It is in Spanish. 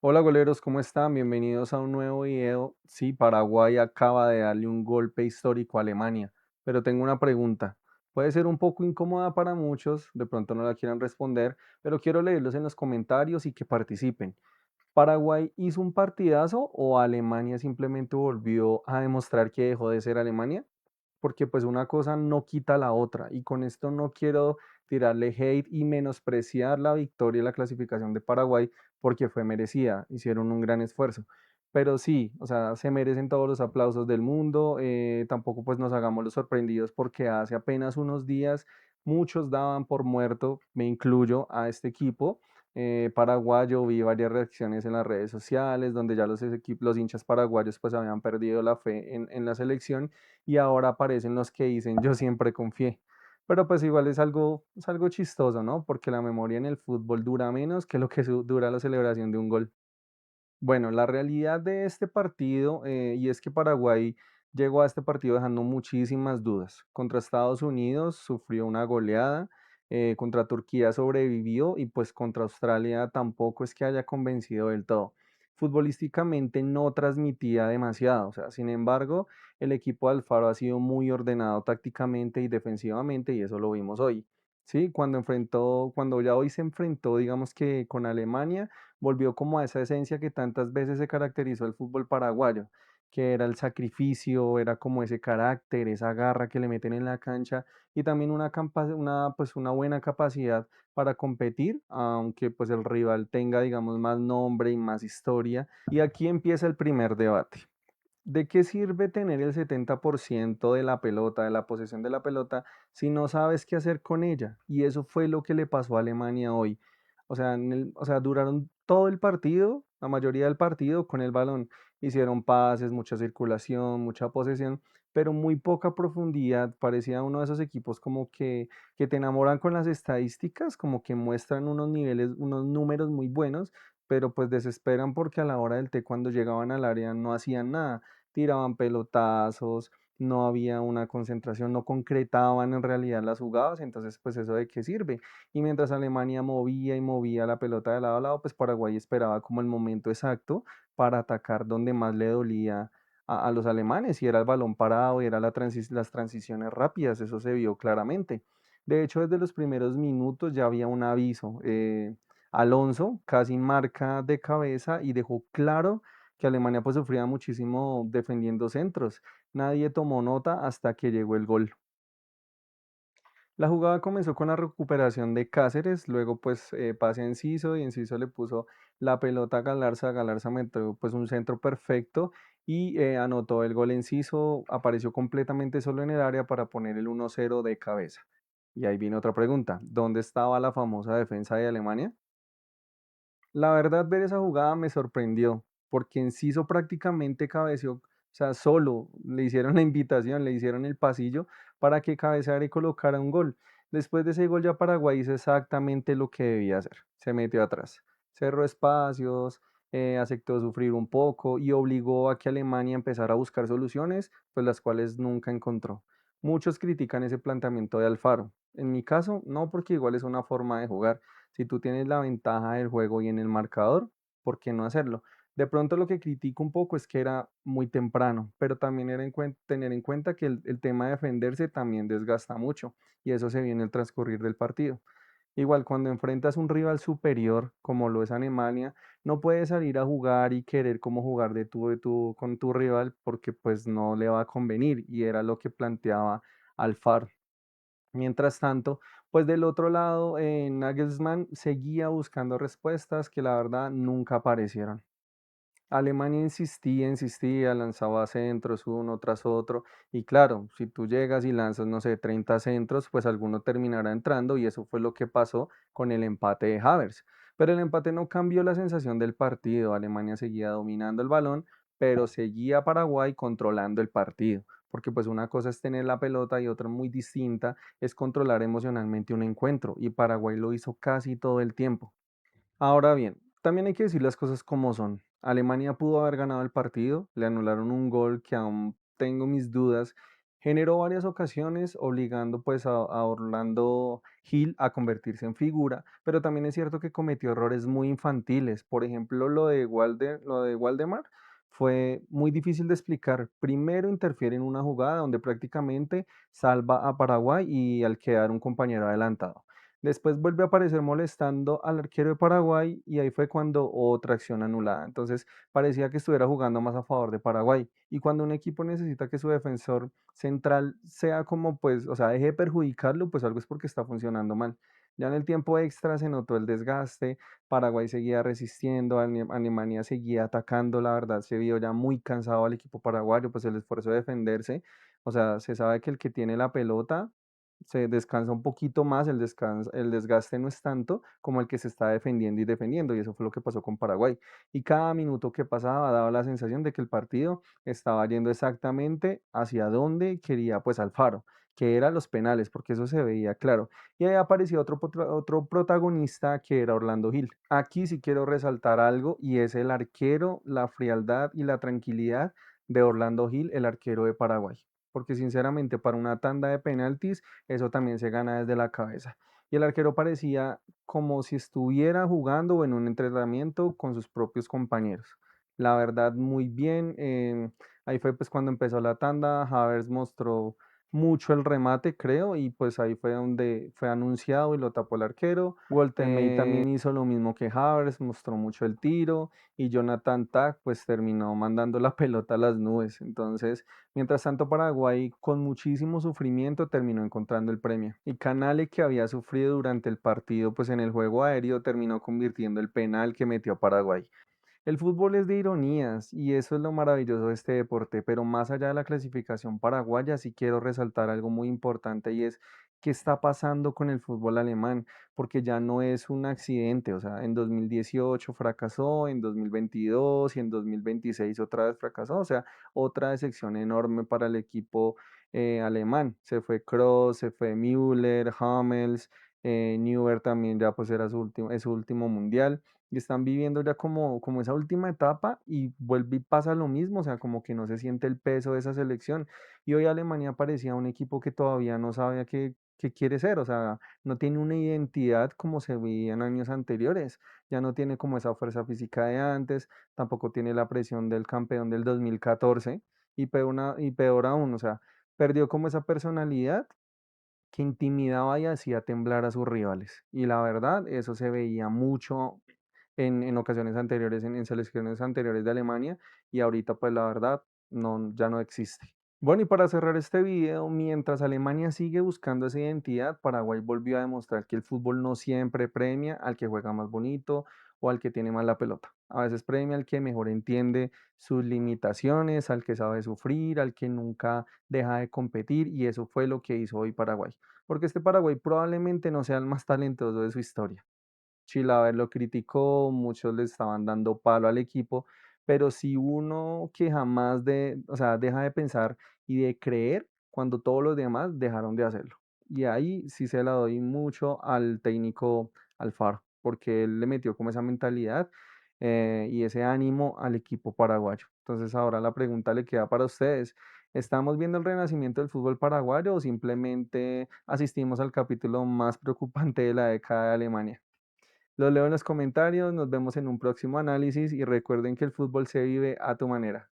Hola goleros, ¿cómo están? Bienvenidos a un nuevo video. Sí, Paraguay acaba de darle un golpe histórico a Alemania, pero tengo una pregunta. Puede ser un poco incómoda para muchos, de pronto no la quieran responder, pero quiero leerlos en los comentarios y que participen. ¿Paraguay hizo un partidazo o Alemania simplemente volvió a demostrar que dejó de ser Alemania? Porque pues una cosa no quita la otra y con esto no quiero tirarle hate y menospreciar la victoria y la clasificación de Paraguay porque fue merecida, hicieron un gran esfuerzo. Pero sí, o sea, se merecen todos los aplausos del mundo, tampoco pues nos hagamos los sorprendidos porque hace apenas unos días muchos daban por muerto, me incluyo, a este equipo paraguayo. Vi varias reacciones en las redes sociales donde ya los hinchas paraguayos pues habían perdido la fe en la selección y ahora aparecen los que dicen yo siempre confié. Pero pues igual es algo chistoso, ¿no? Porque la memoria en el fútbol dura menos que lo que dura la celebración de un gol. Bueno, la realidad de este partido, y es que Paraguay llegó a este partido dejando muchísimas dudas. Contra Estados Unidos sufrió una goleada, contra Turquía sobrevivió y pues contra Australia tampoco es que haya convencido del todo. Futbolísticamente no transmitía demasiado, o sea, sin embargo, el equipo de Alfaro ha sido muy ordenado tácticamente y defensivamente y eso lo vimos hoy. Sí, cuando ya hoy se enfrentó, digamos que con Alemania volvió como a esa esencia que tantas veces se caracterizó el fútbol paraguayo, que era el sacrificio, era como ese carácter, esa garra que le meten en la cancha y también pues una buena capacidad para competir, aunque pues el rival tenga, digamos, más nombre y más historia. Y aquí empieza el primer debate. ¿De qué sirve tener el 70% de la pelota, de la posesión de la pelota, si no sabes qué hacer con ella? Y eso fue lo que le pasó a Alemania hoy. O sea, duraron todo el partido, la mayoría del partido con el balón. Hicieron pases, mucha circulación, mucha posesión, pero muy poca profundidad. Parecía uno de esos equipos como que te enamoran con las estadísticas, como que muestran unos niveles, unos números muy buenos, pero pues desesperan porque a la hora del té cuando llegaban al área no hacían nada, tiraban pelotazos, no había una concentración, no concretaban en realidad las jugadas, entonces pues eso de qué sirve. Y mientras Alemania movía y movía la pelota de lado a lado, pues Paraguay esperaba como el momento exacto para atacar donde más le dolía a los alemanes, y era el balón parado, y era las transiciones rápidas, eso se vio claramente. De hecho, desde los primeros minutos ya había un aviso. Alonso casi marca de cabeza y dejó claro que Alemania pues sufría muchísimo defendiendo centros. Nadie tomó nota hasta que llegó el gol. La jugada comenzó con la recuperación de Cáceres, luego pues pase a Enciso y Enciso le puso la pelota a Galarza metió pues un centro perfecto y anotó el gol. Enciso apareció completamente solo en el área para poner el 1-0 de cabeza. Y ahí viene otra pregunta, ¿dónde estaba la famosa defensa de Alemania? La verdad, ver esa jugada me sorprendió, porque Enciso prácticamente cabeceó, o sea, solo le hicieron la invitación, le hicieron el pasillo para que cabeceara y colocara un gol. Después de ese gol ya Paraguay hizo exactamente lo que debía hacer, se metió atrás, cerró espacios, aceptó sufrir un poco y obligó a que Alemania empezara a buscar soluciones, pues las cuales nunca encontró. Muchos critican ese planteamiento de Alfaro. En mi caso, no, porque igual es una forma de jugar. Si tú tienes la ventaja del juego y en el marcador, ¿por qué no hacerlo? De pronto lo que critico un poco es que era muy temprano, pero también era tener en cuenta que el tema de defenderse también desgasta mucho y eso se viene en el transcurrir del partido. Igual cuando enfrentas un rival superior como lo es Alemania, no puedes salir a jugar y querer como jugar con tu rival porque pues no le va a convenir y era lo que planteaba Alfaro. Mientras tanto, pues del otro lado, Nagelsmann seguía buscando respuestas que la verdad nunca aparecieron. Alemania insistía, insistía, lanzaba centros uno tras otro. Y claro, si tú llegas y lanzas, no sé, 30 centros, pues alguno terminará entrando y eso fue lo que pasó con el empate de Havertz. Pero el empate no cambió la sensación del partido. Alemania seguía dominando el balón, pero seguía Paraguay controlando el partido. Porque pues una cosa es tener la pelota y otra muy distinta es controlar emocionalmente un encuentro. Y Paraguay lo hizo casi todo el tiempo. Ahora bien, también hay que decir las cosas como son. Alemania pudo haber ganado el partido, le anularon un gol que aún tengo mis dudas Generó varias ocasiones, obligando pues a Orlando Hill a convertirse en figura, pero también es cierto que cometió errores muy infantiles. Por ejemplo, lo de Waldemar fue muy difícil de explicar. Primero interfiere en una jugada donde prácticamente salva a Paraguay y al quedar un compañero adelantado. Después vuelve a aparecer molestando al arquero de Paraguay y ahí fue cuando otra acción anulada. Entonces parecía que estuviera jugando más a favor de Paraguay. Y cuando un equipo necesita que su defensor central sea como pues, o sea, deje de perjudicarlo, pues algo es porque está funcionando mal. Ya en el tiempo extra se notó el desgaste, Paraguay seguía resistiendo, Alemania seguía atacando, la verdad se vio ya muy cansado al equipo paraguayo, pues el esfuerzo de defenderse, o sea, se sabe que el que tiene la pelota se descansa un poquito más, el desgaste no es tanto como el que se está defendiendo y defendiendo, y eso fue lo que pasó con Paraguay. Y cada minuto que pasaba daba la sensación de que el partido estaba yendo exactamente hacia donde quería pues Alfaro, que eran los penales, porque eso se veía claro. Y ahí apareció otro protagonista que era Orlando Gil. Aquí sí quiero resaltar algo y es el arquero, la frialdad y la tranquilidad de Orlando Gil, el arquero de Paraguay. Porque sinceramente para una tanda de penaltis eso también se gana desde la cabeza. Y el arquero parecía como si estuviera jugando o en un entrenamiento con sus propios compañeros. La verdad, muy bien. Ahí fue pues cuando empezó la tanda. Havertz mostró mucho el remate, creo, y pues ahí fue donde fue anunciado y lo tapó el arquero. Walter May también hizo lo mismo que Havertz, mostró mucho el tiro y Jonathan Tah pues terminó mandando la pelota a las nubes. Entonces, mientras tanto, Paraguay, con muchísimo sufrimiento, terminó encontrando el premio. Y Canale, que había sufrido durante el partido, pues en el juego aéreo, terminó convirtiendo el penal que metió Paraguay. El fútbol es de ironías y eso es lo maravilloso de este deporte, pero más allá de la clasificación paraguaya, sí quiero resaltar algo muy importante y es qué está pasando con el fútbol alemán, porque ya no es un accidente, o sea, en 2018 fracasó, en 2022 y en 2026 otra vez fracasó, o sea, otra decepción enorme para el equipo alemán. Se fue Kroos, se fue Müller, Hummels, Neuer también ya pues era es su último mundial y están viviendo ya como esa última etapa y vuelve y pasa lo mismo, o sea, como que no se siente el peso de esa selección. Y hoy Alemania parecía un equipo que todavía no sabe qué quiere ser, o sea, no tiene una identidad como se veía en años anteriores, ya no tiene como esa fuerza física de antes, tampoco tiene la presión del campeón del 2014 y peor aún, o sea, perdió como esa personalidad que intimidaba y hacía temblar a sus rivales. Y la verdad, eso se veía mucho en ocasiones anteriores, en selecciones anteriores de Alemania, y ahorita pues la verdad no, ya no existe. Bueno, y para cerrar este video, mientras Alemania sigue buscando esa identidad, Paraguay volvió a demostrar que el fútbol no siempre premia al que juega más bonito o al que tiene más la pelota. A veces premia al que mejor entiende sus limitaciones, al que sabe sufrir, al que nunca deja de competir, y eso fue lo que hizo hoy Paraguay. Porque este Paraguay probablemente no sea el más talentoso de su historia. Chilaver lo criticó, muchos le estaban dando palo al equipo, pero si uno que jamás o sea, deja de pensar y de creer cuando todos los demás dejaron de hacerlo. Y ahí sí se la doy mucho al técnico Alfaro, porque él le metió como esa mentalidad y ese ánimo al equipo paraguayo. Entonces ahora la pregunta le queda para ustedes. ¿Estamos viendo el renacimiento del fútbol paraguayo o simplemente asistimos al capítulo más preocupante de la década de Alemania? Los leo en los comentarios, nos vemos en un próximo análisis y recuerden que el fútbol se vive a tu manera.